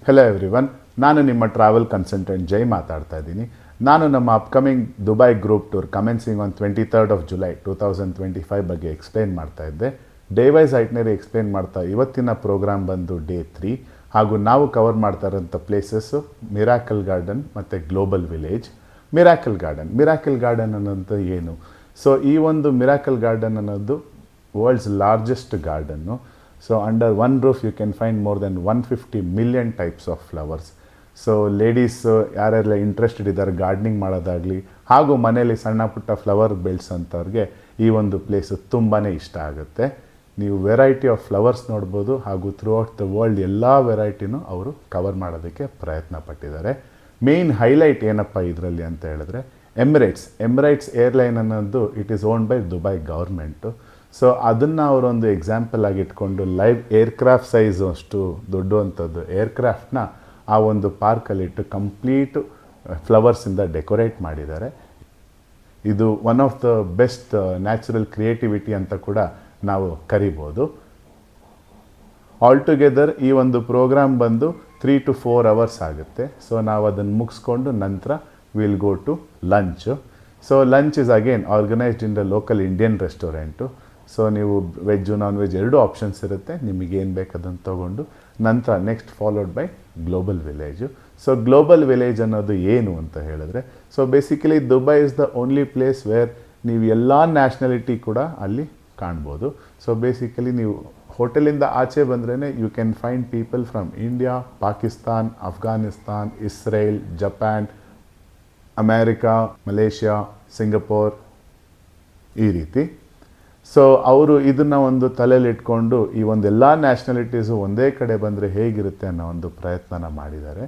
Hello everyone, ನಾನು ನಿಮ್ಮ travel consultant ಜೈ ಮಾತಾಡ್ತಾ ಇದ್ದೀನಿ. ನಾನು ನಮ್ಮ upcoming Dubai group tour commencing on 23rd of July 2025 ಬಗ್ಗೆ ಎಕ್ಸ್ಪ್ಲೇನ್ ಮಾಡ್ತಾ ಇದ್ದೆ. ಡೇ ವೈಸ್ ಐಟ್ನರಿ ಎಕ್ಸ್ಪ್ಲೇನ್ ಮಾಡ್ತಾ ಇವತ್ತಿನ ಪ್ರೋಗ್ರಾಮ್ ಬಂದು ಡೇ 3 ಹಾಗೂ ನಾವು ಕವರ್ ಮಾಡ್ತಾ ಇರೋಂಥ ಪ್ಲೇಸಸ್ಸು ಮಿರಾಕಲ್ ಗಾರ್ಡನ್ ಮತ್ತು ಗ್ಲೋಬಲ್ ವಿಲೇಜ್. ಮಿರಾಕಲ್ ಗಾರ್ಡನ್ ಅನ್ನೋದು ಏನು? ಸೊ ಈ ಒಂದು ಮಿರಾಕಲ್ ಗಾರ್ಡನ್ ಅನ್ನೋದು world's largest garden. So under one roof you can find more than 150 million types of flowers. So ladies ಯಾರೆಲ್ಲ ಇಂಟ್ರೆಸ್ಟೆಡ್ ಇದ್ದಾರೆ ಗಾರ್ಡನಿಂಗ್ ಮಾಡೋದಾಗಲಿ ಹಾಗೂ ಮನೆಯಲ್ಲಿ ಸಣ್ಣ ಪುಟ್ಟ ಫ್ಲವರ್ ಬೆಳೆಸೋಂಥವ್ರಿಗೆ ಈ ಒಂದು ಪ್ಲೇಸು ತುಂಬಾ ಇಷ್ಟ ಆಗುತ್ತೆ. ನೀವು ವೆರೈಟಿ ಆಫ್ ಫ್ಲವರ್ಸ್ ನೋಡ್ಬೋದು ಹಾಗೂ ಥ್ರೂ ಔಟ್ ದ ವರ್ಲ್ಡ್ ಎಲ್ಲ ವೆರೈಟಿನೂ ಅವರು ಕವರ್ ಮಾಡೋದಕ್ಕೆ ಪ್ರಯತ್ನ ಪಟ್ಟಿದ್ದಾರೆ. ಮೇನ್ ಹೈಲೈಟ್ ಏನಪ್ಪ ಇದರಲ್ಲಿ ಅಂತ ಹೇಳಿದ್ರೆ ಎಮಿರೇಟ್ಸ್ ಏರ್ಲೈನ್ ಅನ್ನೋದು it is owned by Dubai government. So ಅದನ್ನು ಅವರೊಂದು ಎಕ್ಸಾಂಪಲ್ ಆಗಿ ಇಟ್ಕೊಂಡು ಲೈವ್ ಏರ್ಕ್ರಾಫ್ಟ್ ಸೈಜು ಅಷ್ಟು ದೊಡ್ಡುವಂಥದ್ದು ಏರ್ಕ್ರಾಫ್ಟ್ನ ಆ ಒಂದು ಪಾರ್ಕಲ್ಲಿಟ್ಟು ಕಂಪ್ಲೀಟ್ ಫ್ಲವರ್ಸಿಂದ ಡೆಕೋರೇಟ್ ಮಾಡಿದ್ದಾರೆ. ಇದು one of the best natural creativity ಅಂತ ಕೂಡ ನಾವು ಕರಿಬೋದು. ಆಲ್ ಟುಗೆದರ್ ಈ ಒಂದು ಪ್ರೋಗ್ರಾಮ್ ಬಂದು 3 to 4 hours ಆಗುತ್ತೆ. ಸೊ ನಾವು ಅದನ್ನು ಮುಗಿಸ್ಕೊಂಡು ನಂತರ will go to lunch. So lunch is again organised in the local Indian restaurant. So ನೀವು ವೆಜ್ಜು ನಾನ್ ವೆಜ್ ಎರಡೂ ಆಪ್ಷನ್ಸ್ ಇರುತ್ತೆ, ನಿಮಗೇನು ಬೇಕು ಅದನ್ನು ತೊಗೊಂಡು ನಂತರ next followed by global village. So global village ಅನ್ನೋದು ಏನು ಅಂತ ಹೇಳಿದ್ರೆ, so basically Dubai is the only place where ನೀವು ಎಲ್ಲ ನ್ಯಾಷನಾಲಿಟಿ ಕೂಡ ಅಲ್ಲಿ ಕಾಣ್ಬೋದು. ಸೊ ಬೇಸಿಕಲಿ ನೀವು ಹೋಟೆಲಿಂದ ಆಚೆ ಬಂದ್ರೇ you can find people from India, Pakistan, Afghanistan, Israel, Japan, America, Malaysia, Singapore ಈ ರೀತಿ. ಸೊ ಅವರು ಇದನ್ನು ಒಂದು ತಲೆಯಲ್ಲಿ ಇಟ್ಕೊಂಡು ಈ ಒಂದೆಲ್ಲ ನ್ಯಾಷನಾಲಿಟೀಸು ಒಂದೇ ಕಡೆ ಬಂದರೆ ಹೇಗಿರುತ್ತೆ ಅನ್ನೋ ಒಂದು ಪ್ರಯತ್ನನ ಮಾಡಿದ್ದಾರೆ.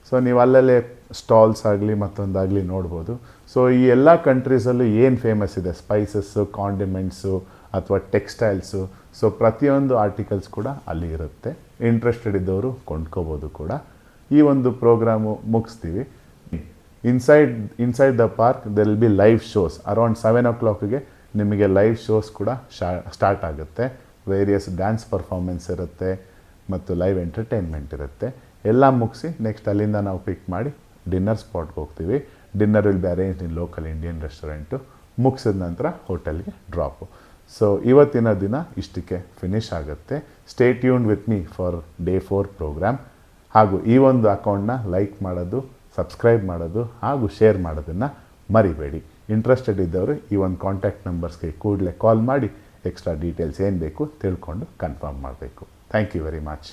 ಸೊ ನೀವು ಅಲ್ಲಲ್ಲೇ ಸ್ಟಾಲ್ಸ್ ಆಗಲಿ ಮತ್ತೊಂದಾಗಲಿ ನೋಡ್ಬೋದು. ಸೊ ಈ ಎಲ್ಲ ಕಂಟ್ರೀಸಲ್ಲೂ ಏನು ಫೇಮಸ್ ಇದೆ, ಸ್ಪೈಸಸ್ಸು, ಕಾಂಡಿಮೆಂಟ್ಸು ಅಥವಾ ಟೆಕ್ಸ್ಟೈಲ್ಸು, ಸೊ ಪ್ರತಿಯೊಂದು ಆರ್ಟಿಕಲ್ಸ್ ಕೂಡ ಅಲ್ಲಿ ಇರುತ್ತೆ. ಇಂಟ್ರೆಸ್ಟೆಡ್ ಇದ್ದವರು ಕೊಂಡ್ಕೋಬೋದು ಕೂಡ. ಈ ಒಂದು ಪ್ರೋಗ್ರಾಮು ಮುಗಿಸ್ತೀವಿ. Inside the park there will be live shows around 7 o'clock ನಿಮಗೆ ಲೈವ್ ಶೋಸ್ ಕೂಡ ಸ್ಟಾರ್ಟ್ ಆಗುತ್ತೆ. ವೇರಿಯಸ್ ಡ್ಯಾನ್ಸ್ ಪರ್ಫಾರ್ಮೆನ್ಸ್ ಇರುತ್ತೆ ಮತ್ತು ಲೈವ್ ಎಂಟರ್ಟೈನ್ಮೆಂಟ್ ಇರುತ್ತೆ. ಎಲ್ಲ ಮುಗಿಸಿ ನೆಕ್ಸ್ಟ್ ಅಲ್ಲಿಂದ ನಾವು ಪಿಕ್ ಮಾಡಿ ಡಿನ್ನರ್ ಸ್ಪಾಟ್ಗೆ ಹೋಗ್ತೀವಿ. Dinner will be arrange in local Indian restaurant. ಮುಗಿಸಿದ ನಂತರ ಹೋಟೆಲ್ಗೆ ಡ್ರಾಪು. ಸೊ ಇವತ್ತಿನ ದಿನ ಇಷ್ಟಕ್ಕೆ ಫಿನಿಶ್ ಆಗುತ್ತೆ. Stay tuned with me for day 4 programme. ಹಾಗೂ ಈ ಒಂದು ಅಕೌಂಟ್ನ ಲೈಕ್ ಮಾಡೋದು, ಸಬ್ಸ್ಕ್ರೈಬ್ ಮಾಡೋದು ಹಾಗೂ ಶೇರ್ ಮಾಡೋದನ್ನು ಮರಿಬೇಡಿ. ಇಂಟ್ರೆಸ್ಟೆಡ್ ಇದ್ದವರು ಈ ಒಂದು ಕಾಂಟ್ಯಾಕ್ಟ್ ನಂಬರ್ಸ್ಗೆ ಕೂಡಲೇ ಕಾಲ್ ಮಾಡಿ ಎಕ್ಸ್ಟ್ರಾ ಡೀಟೇಲ್ಸ್ ಏನು ಬೇಕು ತಿಳ್ಕೊಂಡು ಕನ್ಫರ್ಮ್ ಮಾಡಬೇಕು. Thank you very much.